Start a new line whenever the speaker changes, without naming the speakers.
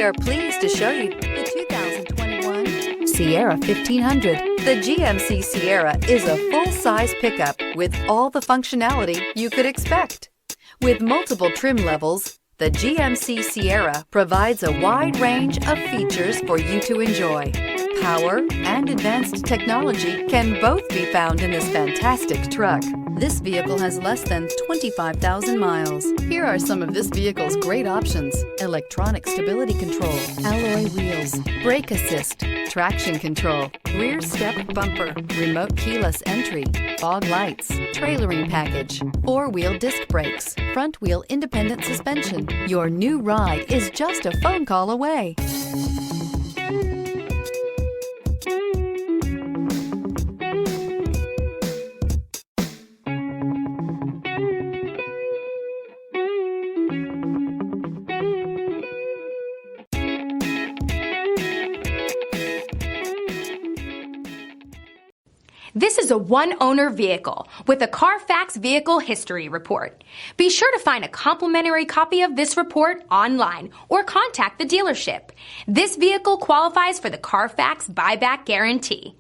are pleased to show you the 2021 Sierra 1500. The GMC Sierra is a full-size pickup with all the functionality you could expect. With multiple trim levels, the GMC Sierra provides a wide range of features for you to enjoy. Power and advanced technology can both be found in this fantastic truck. This vehicle has less than 25,000 miles. Here are some of this vehicle's great options: electronic stability control, alloy wheels, brake assist, traction control, rear step bumper, remote keyless entry, fog lights, trailering package, four-wheel disc brakes, front wheel independent suspension. Your new ride is just a phone call away.
This is a one-owner vehicle with a Carfax Vehicle History Report. Be sure to find a complimentary copy of this report online or contact the dealership. This vehicle qualifies for the Carfax Buyback Guarantee.